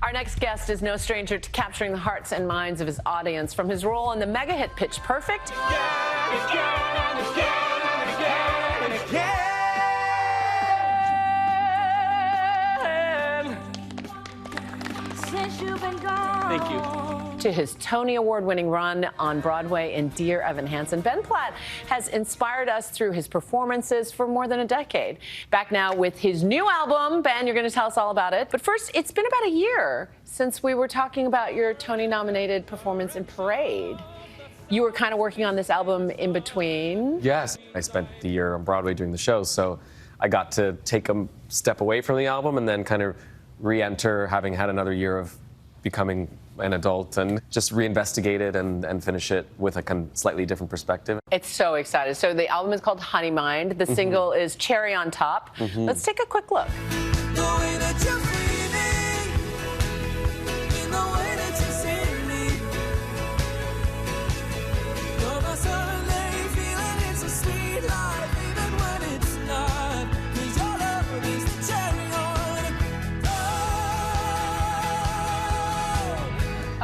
Our next guest is no stranger to capturing the hearts and minds of his audience from his role in the mega hit Pitch Perfect. Thank you. To his Tony Award-winning run on Broadway in Dear Evan Hansen, Ben Platt has inspired us through his performances for more than a decade. Back now with his new album. Ben, you're going to tell us all about it. But first, it's been about a year since we were talking about your Tony-nominated performance in Parade. You were kind of working on this album in between. Yes. I spent the year on Broadway doing the show, so I got to take a step away from the album and then kind of re-enter, having had another year of becoming an adult, and just reinvestigate it and finish it with a kind of slightly different perspective. It's so exciting. So the album is called Honeymind. The single is Cherry on Top. Let's take a quick look.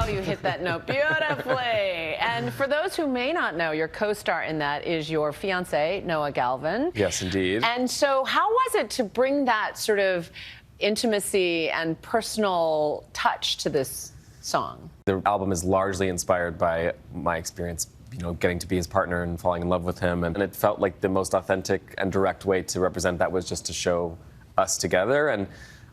Oh, you hit that note beautifully. And for those who may not know, your co-star in that is your fiancé, Noah Galvin. Yes, indeed. And so how was it to bring that sort of intimacy and personal touch to this song? The album is largely inspired by my experience, getting to be his partner and falling in love with him. And it felt like the most authentic and direct way to represent that was just to show us together. And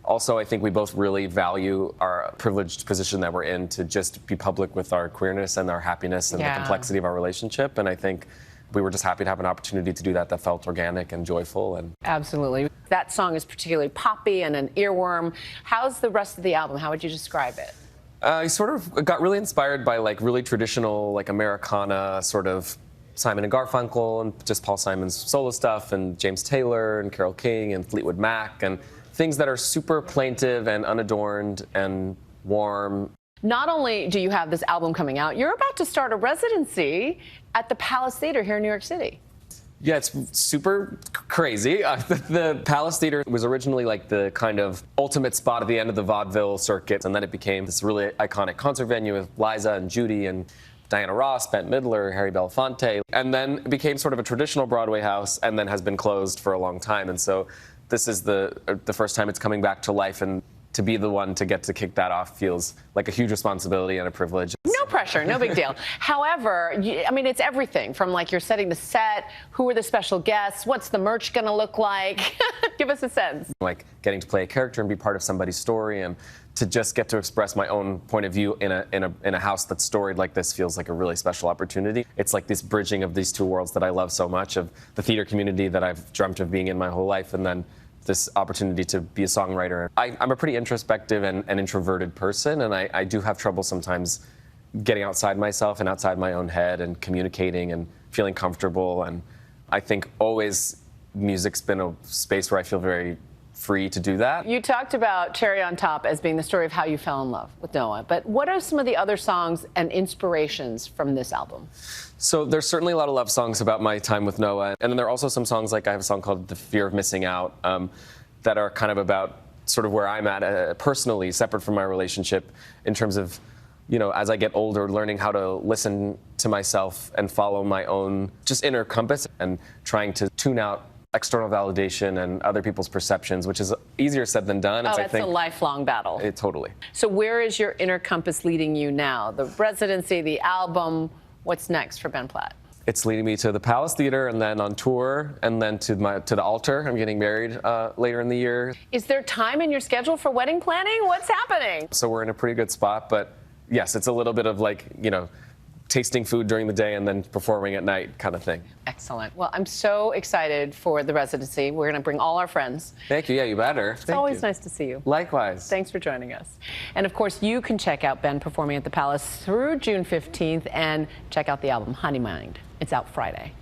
also, I think we both really value our privileged position that we're in to just be public with our queerness and our happiness and the complexity of our relationship. And I think we were just happy to have an opportunity to do that felt organic and joyful. And absolutely. That song is particularly poppy and an earworm. How's the rest of the album? How would you describe it? I sort of got really inspired by really traditional Americana sort of Simon and Garfunkel and just Paul Simon's solo stuff and James Taylor and Carole King and Fleetwood Mac and things that are super plaintive and unadorned and warm. Not only do you have this album coming out, you're about to start a residency at the Palace Theater here in New York City. Yeah, it's super crazy. The Palace Theater was originally the kind of ultimate spot at the end of the vaudeville circuit, and then it became this really iconic concert venue with Liza and Judy and Diana Ross, Bette Midler, Harry Belafonte, and then it became sort of a traditional Broadway house and then has been closed for a long time. And so this is the first time it's coming back to life, and to be the one to get to kick that off feels like a huge responsibility and a privilege. No pressure, no big deal. However, I mean, it's everything from you're setting the set, who are the special guests, what's the merch gonna look like? Give us a sense. Getting to play a character and be part of somebody's story, and to just get to express my own point of view in a house that's storied like this feels like a really special opportunity. It's like this bridging of these two worlds that I love so much, of the theater community that I've dreamt of being in my whole life, and then this opportunity to be a songwriter. I'm a pretty introspective and introverted person, and I do have trouble sometimes getting outside myself and outside my own head and communicating and feeling comfortable. And I think always music's been a space where I feel very free to do that. You talked about Cherry on Top as being the story of how you fell in love with Noah, but what are some of the other songs and inspirations from this album? So there's certainly a lot of love songs about my time with Noah, and then there are also some songs, I have a song called The Fear of Missing Out, that are kind of about sort of where I'm at personally, separate from my relationship, in terms of, as I get older, learning how to listen to myself and follow my own just inner compass, and trying to tune out external validation and other people's perceptions, which is easier said than done. Oh, that's a lifelong battle. Totally. So where is your inner compass leading you now? The residency, the album, what's next for Ben Platt? It's leading me to the Palace Theater, and then on tour, and then to the altar. I'm getting married later in the year. Is there time in your schedule for wedding planning? What's happening? So we're in a pretty good spot, but yes, it's a little bit of tasting food during the day and then performing at night kind of thing. Excellent. Well, I'm so excited for the residency. We're going to bring all our friends. Thank you. Yeah, you better. It's always nice to see you. Likewise. Thanks for joining us. And of course, you can check out Ben performing at the Palace through June 15th and check out the album Honeymind. It's out Friday.